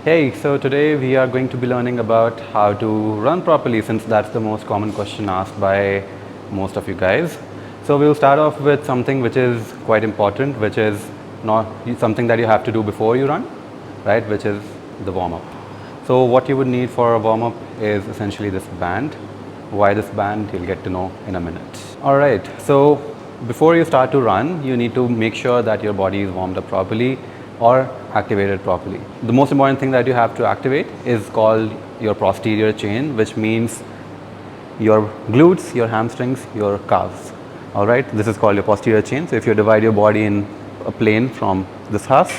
Hey, so today we are going to be learning about how to run properly, since that's the most common question asked by most of you guys. So we'll start off with something which is quite important, which is not something that you have to do before you run, right? Which is the warm up. So what you would need for a warm up is essentially this band. Why this band, you'll get to know in a minute. All right, so before you start to run, you need to make sure that your body is warmed up properly or activated properly. The most important thing that you have to activate is called your posterior chain, which means your glutes, your hamstrings, your calves. All right, this is called your posterior chain. So if you divide your body in a plane from this half,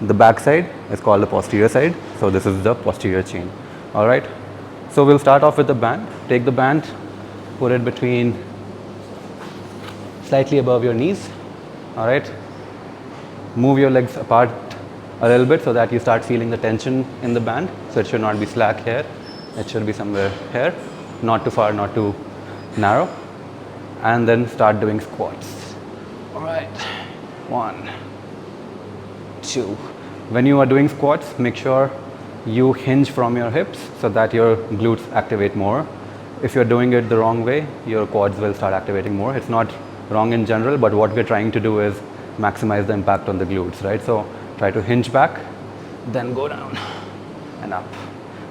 the back side is called the posterior side. So this is the posterior chain. All right, so we'll start off with the band. Take the band, put it between slightly above your knees. All right, move your legs apart a little bit so that you start feeling the tension in the band. So it should not be slack here, it should be somewhere here, not too far, not too narrow. And then start doing squats. All right, 1, 2. When you are doing squats, make sure you hinge from your hips so that your glutes activate more. If you're doing it the wrong way, your quads will start activating more. It's not wrong in general, but what we're trying to do is maximize the impact on the glutes, right? So try to hinge back, then go down and up.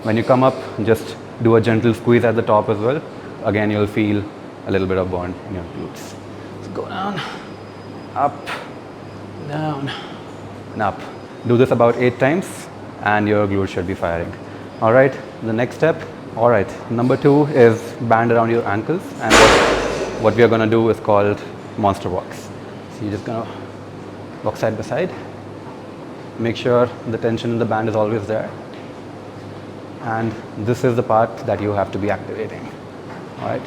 When you come up, just do a gentle squeeze at the top as well. Again, you'll feel a little bit of burn in your glutes. So go down, up, down, and up. Do this about 8 times and your glutes should be firing. All right, the next step. All right, number 2 is band around your ankles, and what we are going to do is called monster walks. So you're just going to walk side by side. Make sure the tension in the band is always there. And this is the part that you have to be activating. All right.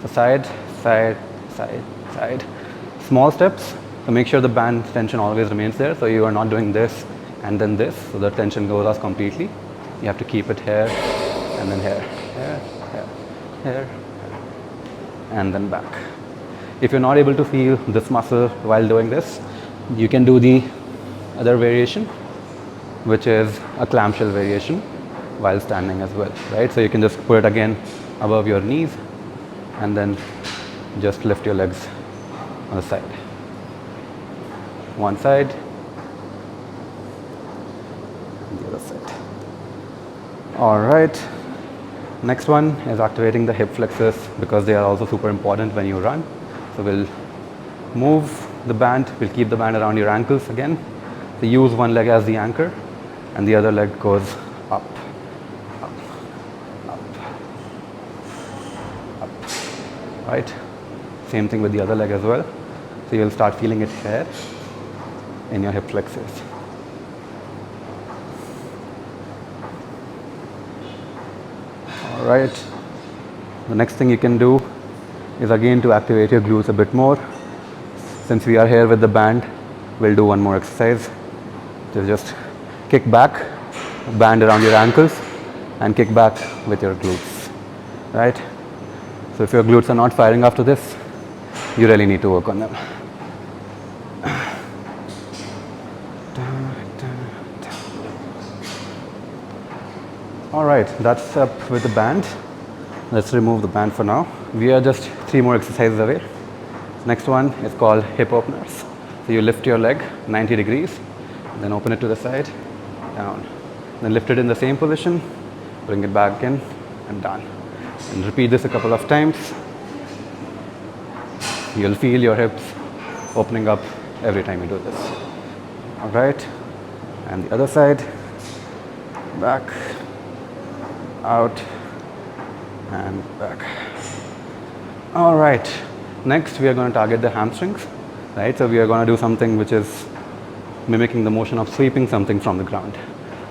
So side, side, side, side. Small steps. So make sure the band tension always remains there. So you are not doing this and then this. So the tension goes off completely. You have to keep it here and then here, here, here, here, and then back. If you're not able to feel this muscle while doing this, you can do the other variation, which is a clamshell variation while standing as well, right? So you can just put it again above your knees and then just lift your legs on the side. One side, and the other side. All right. Next one is activating the hip flexors, because they are also super important when you run. So we'll move the band, we'll keep the band around your ankles again. So use one leg as the anchor and the other leg goes up, up, up, up, right? Same thing with the other leg as well. So you'll start feeling it here in your hip flexors. All right. The next thing you can do is again to activate your glutes a bit more. Since we are here with the band, we'll do one more exercise. So just kick back, band around your ankles, and kick back with your glutes, right? So if your glutes are not firing after this, you really need to work on them. All right, that's up with the band. Let's remove the band for now. We are just 3 more exercises away. Next one is called hip openers. So you lift your leg 90 degrees, then open it to the side, down. Then lift it in the same position, bring it back in, and done. And repeat this a couple of times. You'll feel your hips opening up every time you do this. All right, and the other side, back, out, and back. All right, next we are going to target the hamstrings, right? So we are going to do something which is mimicking the motion of sweeping something from the ground.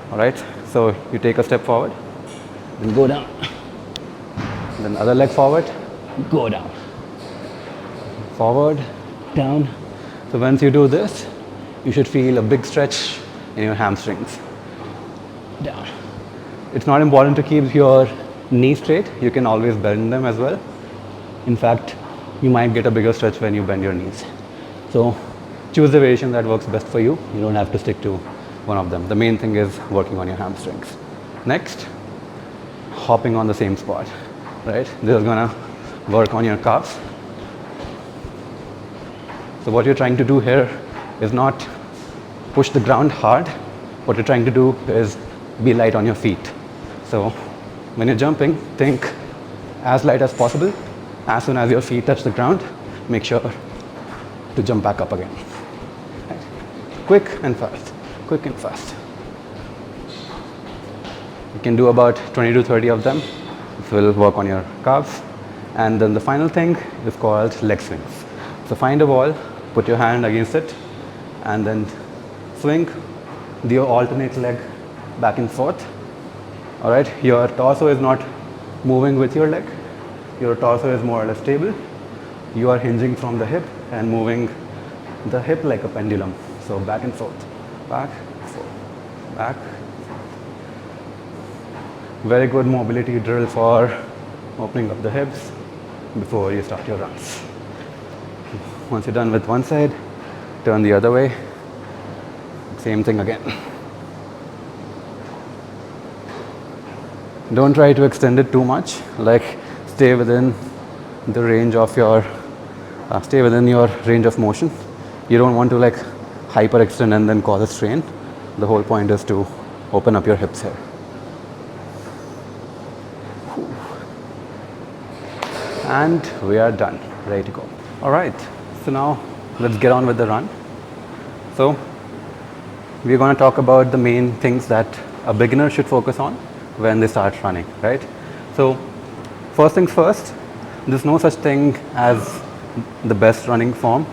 All right, so you take a step forward, then go down, then the other leg forward, go down, forward, down. So once you do this, you should feel a big stretch in your hamstrings. Down. It's not important to keep your knees straight. You can always bend them as well. In fact, you might get a bigger stretch when you bend your knees. So choose the variation that works best for you. You don't have to stick to one of them. The main thing is working on your hamstrings. Next, hopping on the same spot, right? This is gonna work on your calves. So what you're trying to do here is not push the ground hard. What you're trying to do is be light on your feet. So when you're jumping, think as light as possible. As soon as your feet touch the ground, make sure to jump back up again. Right? Quick and fast, quick and fast. You can do about 20 to 30 of them. This will work on your calves. And then the final thing is called leg swings. So find a wall, put your hand against it, and then swing your alternate leg back and forth. All right, your torso is not moving with your leg. Your torso is more or less stable. You are hinging from the hip and moving the hip like a pendulum. So back and forth, back, forth, back. Very good mobility drill for opening up the hips before you start your runs. Once you're done with one side, turn the other way. Same thing again. Don't try to extend it too much. Like stay within the range of your, stay within your range of motion. You don't want to like hyperextend and then cause a strain. The whole point is to open up your hips here. And we are done, ready to go. All right, so now let's get on with the run. So we're going to talk about the main things that a beginner should focus on when they start running, right? So first things first, there's no such thing as the best running form.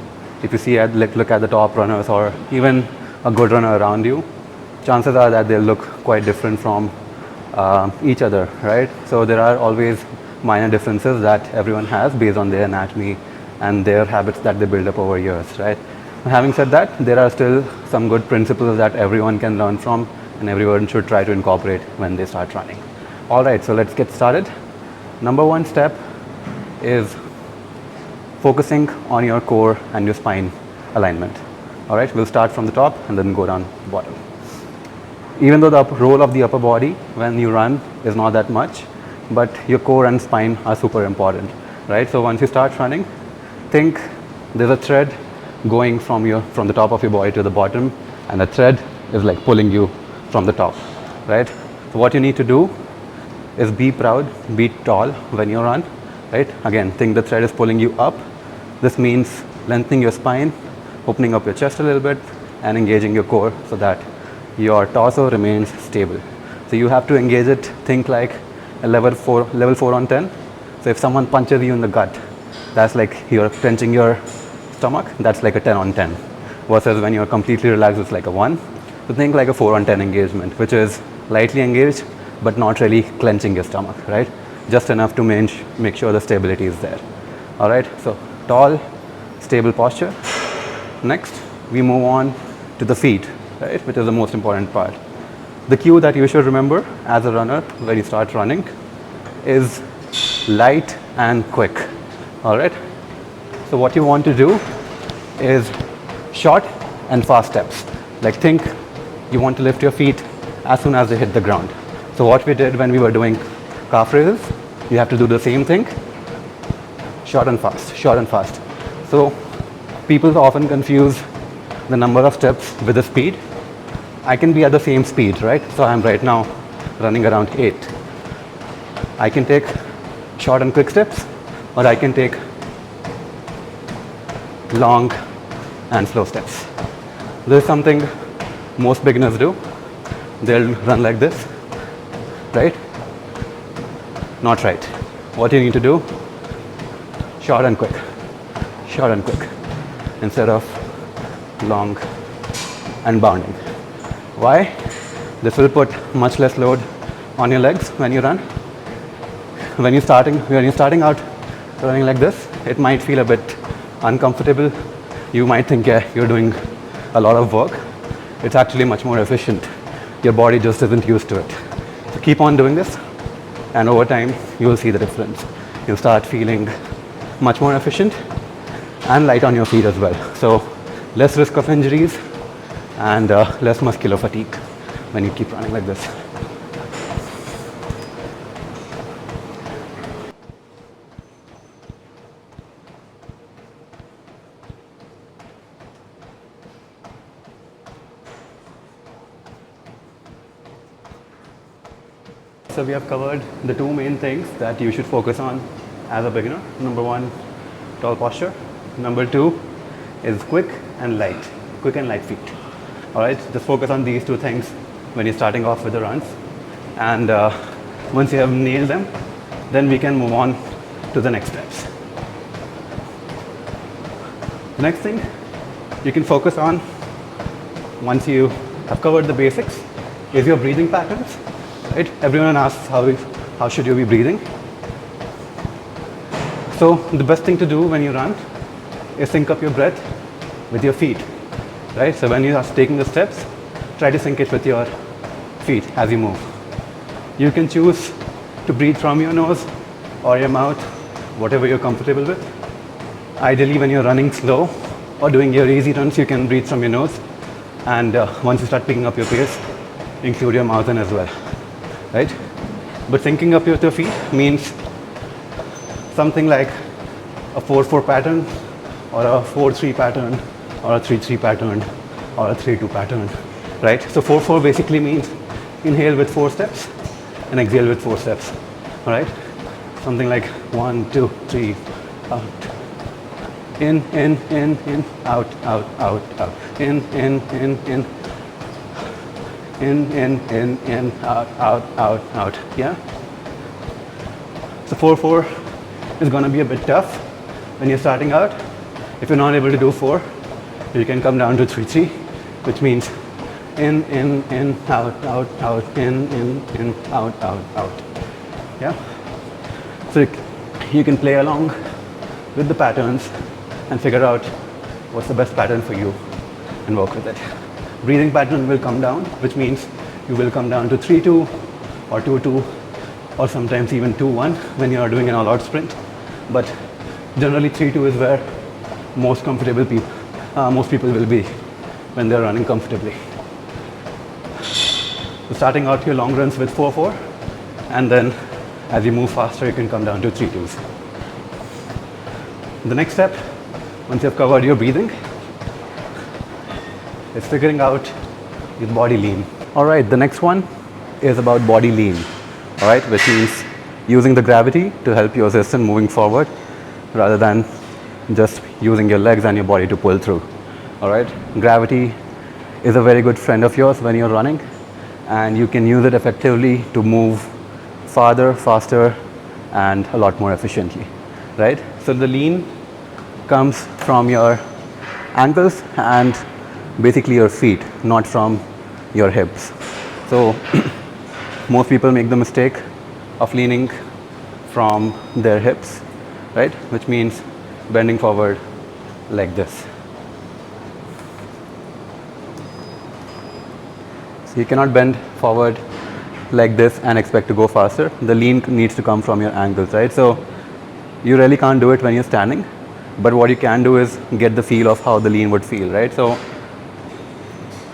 If you see look at the top runners or even a good runner around you, chances are that they'll look quite different from each other, right? So there are always minor differences that everyone has based on their anatomy and their habits that they build up over years, right? Having said that, there are still some good principles that everyone can learn from and everyone should try to incorporate when they start running. All right, so let's get started. Number one step is focusing on your core and your spine alignment. All right, we'll start from the top and then go down the bottom. Even though the role of the upper body when you run is not that much, but your core and spine are super important, right? So once you start running, think there's a thread going from the top of your body to the bottom, and the thread is like pulling you from the top, right? So what you need to do is be proud, be tall when you run, right? Again, think the thread is pulling you up. This means lengthening your spine, opening up your chest a little bit, and engaging your core so that your torso remains stable. So you have to engage it, think like a level 4 on 10. So if someone punches you in the gut, that's like you're clenching your stomach, that's like a 10 on 10. Versus when you're completely relaxed, it's like a 1. So think like a 4 on 10 engagement, which is lightly engaged, but not really clenching your stomach, right? Just enough to make sure the stability is there. All right, so tall, stable posture. Next, we move on to the feet, right, which is the most important part. The cue that you should remember as a runner when you start running is light and quick. All right. So what you want to do is short and fast steps. Like think you want to lift your feet as soon as they hit the ground. So what we did when we were doing calf raises, you have to do the same thing. Short and fast, short and fast. So people often confuse the number of steps with the speed. I can be at the same speed, right? So I'm right now running around 8. I can take short and quick steps, or I can take long and slow steps. This is something most beginners do. They'll run like this, right? Not right. What you need to do, short and quick, instead of long and bounding. Why? This will put much less load on your legs when you run. When you're starting out running like this, it might feel a bit uncomfortable. You might think, yeah, you're doing a lot of work. It's actually much more efficient. Your body just isn't used to it. So keep on doing this, and over time, you will see the difference. You'll start feeling much more efficient and light on your feet as well. So less risk of injuries and less muscular fatigue when you keep running like this. So we have covered the two main things that you should focus on as a beginner. Number one, tall posture. Number two is quick and light feet. All right, just focus on these two things when you're starting off with the runs. And once you have nailed them, then we can move on to the next steps. The next thing you can focus on once you have covered the basics is your breathing patterns. Right? Everyone asks how should you be breathing. So the best thing to do when you run is sync up your breath with your feet. Right? So when you are taking the steps, try to sync it with your feet as you move. You can choose to breathe from your nose or your mouth, whatever you're comfortable with. Ideally, when you're running slow or doing your easy runs, you can breathe from your nose. And once you start picking up your pace, include your mouth in as well. Right? But syncing up with your feet means something like a 4-4 pattern or a 4-3 pattern or a 3-3 pattern or a 3-2 pattern. Right? So 4-4 basically means inhale with 4 steps and exhale with 4 steps. All right? Something like 1, 2, 3, out. In, out, out, out, out. In. In, out. Yeah? So 4-4 is going to be a bit tough when you're starting out. If you're not able to do 4, you can come down to 3-3, which means in, out, in, out. Yeah? So you can play along with the patterns and figure out what's the best pattern for you and work with it. Breathing pattern will come down, which means you will come down to 3-2 or 2-2 or sometimes even 2-1 when you are doing an all-out sprint. But generally 3-2 is where most people will be when they're running comfortably. So starting out your long runs with 4-4, and then as you move faster, you can come down to 3-2s. The next step, once you've covered your breathing, is figuring out your body lean. All right, the next one is about body lean. All right, which means using the gravity to help your system moving forward rather than just using your legs and your body to pull through. All right, gravity is a very good friend of yours when you're running, and you can use it effectively to move farther, faster, and a lot more efficiently. Right? So the lean comes from your ankles and basically your feet, not from your hips. So most people make the mistake of leaning from their hips, right? Which means bending forward like this. So you cannot bend forward like this and expect to go faster. The lean needs to come from your ankles, right? So you really can't do it when you're standing, but what you can do is get the feel of how the lean would feel, right? So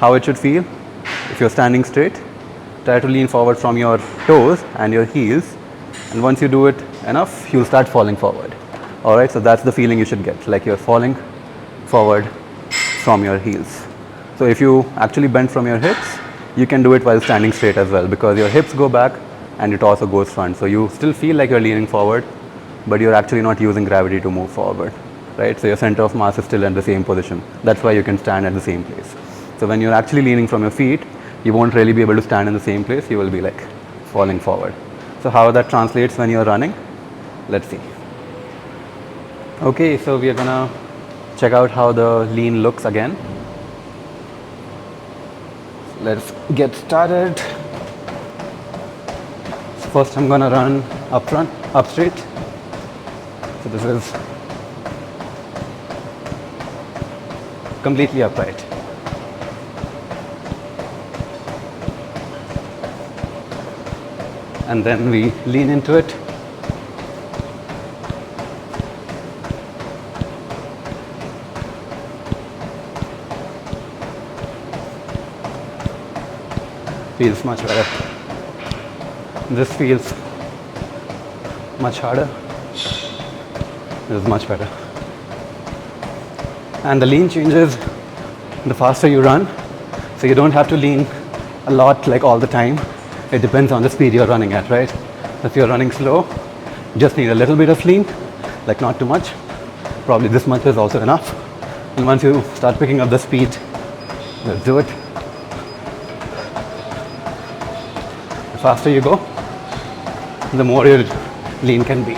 how it should feel: if you're standing straight, try to lean forward from your toes and your heels, and once you do it enough, you'll start falling forward. All right, so that's the feeling you should get, like you're falling forward from your heels. So if you actually bend from your hips, you can do it while standing straight as well, because your hips go back and it also goes front. So you still feel like you're leaning forward, but you're actually not using gravity to move forward, right? So your center of mass is still in the same position. That's why you can stand at the same place. So when you're actually leaning from your feet, you won't really be able to stand in the same place. You will be like falling forward. So how that translates when you're running, let's see. Okay, so we are gonna check out how the lean looks again. Let's get started. So first I'm gonna run up front, up straight. So this is completely upright. And then we lean into it. feels much better. This feels much harder. This is much better. And the lean changes the faster you run. So you don't have to lean a lot like all the time. It depends on the speed you're running at, right? If you're running slow, you just need a little bit of lean, like not too much. Probably this much is also enough. And once you start picking up the speed, let's do it. The faster you go, the more your lean can be.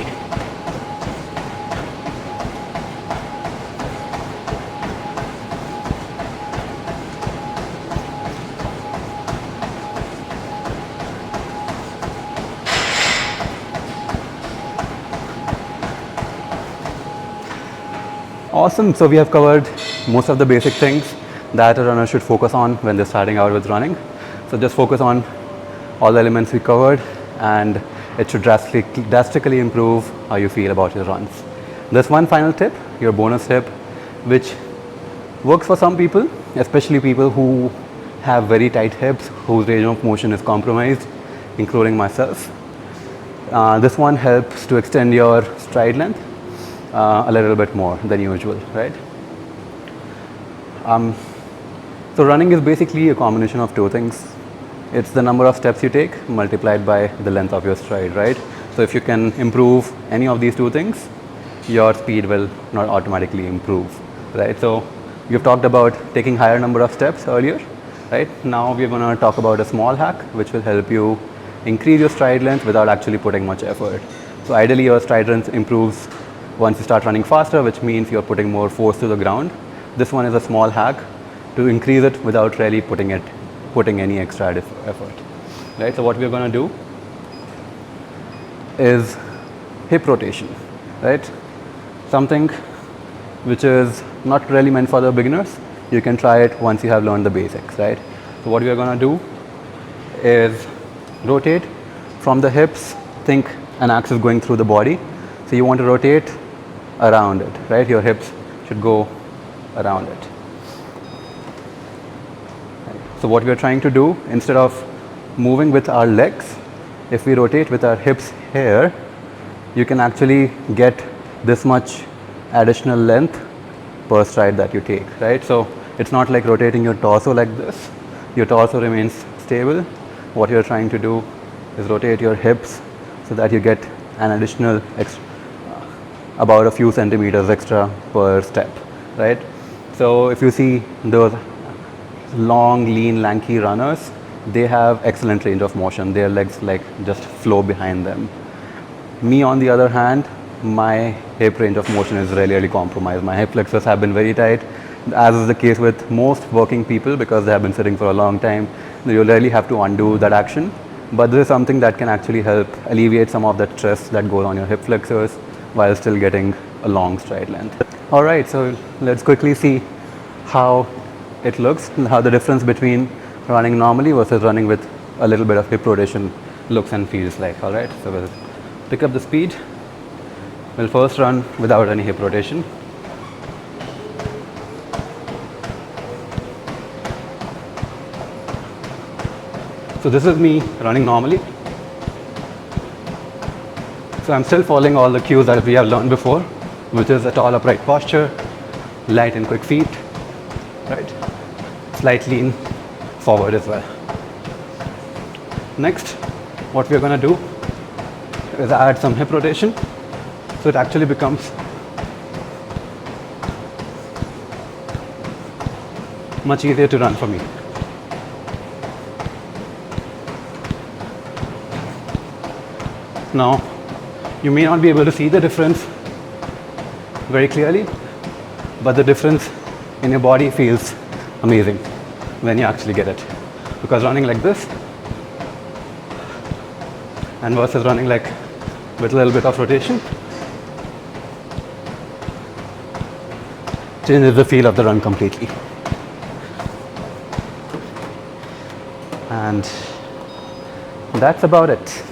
Awesome. So we have covered most of the basic things that a runner should focus on when they're starting out with running. So just focus on all the elements we covered, and it should drastically improve how you feel about your runs. There's one final tip, your bonus tip, which works for some people, especially people who have very tight hips, whose range of motion is compromised, including myself. This one helps to extend your stride length a little bit more than usual, right? So running is basically a combination of two things. It's the number of steps you take multiplied by the length of your stride, right? So if you can improve any of these two things, your speed will not automatically improve, right? So we've talked about taking higher number of steps earlier, right? Now we're going to talk about a small hack which will help you increase your stride length without actually putting much effort. So ideally your stride length improves once you start running faster, which means you're putting more force to the ground. This one is a small hack to increase it without really putting any extra effort, right? So what we're going to do is hip rotation, right? Something which is not really meant for the beginners. You can try it once you have learned the basics, right? So what we are going to do is rotate from the hips. Think an axis going through the body. So you want to rotate around it, right? Your hips should go around it. So what we are trying to do, instead of moving with our legs, if we rotate with our hips here, you can actually get this much additional length per stride that you take, right? So it's not like rotating your torso like this. Your torso remains stable. What you're trying to do is rotate your hips so that you get an additional about a few centimeters extra per step, right? So if you see those long, lean, lanky runners, they have excellent range of motion. Their legs like just flow behind them. Me on the other hand, my hip range of motion is really compromised. My hip flexors have been very tight, as is the case with most working people because they have been sitting for a long time. You really have to undo that action. But this is something that can actually help alleviate some of that stress that goes on your hip flexors while still getting a long stride length. All right, so let's quickly see how it looks, how the difference between running normally versus running with a little bit of hip rotation looks and feels like. All right, so we'll pick up the speed. We'll first run without any hip rotation. So this is me running normally. So I'm still following all the cues that we have learned before, which is a tall upright posture, light and quick feet, right? Slight lean forward as well. Next, what we're going to do is add some hip rotation, so it actually becomes much easier to run for me. Now, you may not be able to see the difference very clearly, but the difference in your body feels amazing when you actually get it. Because running like this and versus running like with a little bit of rotation changes the feel of the run completely. And that's about it.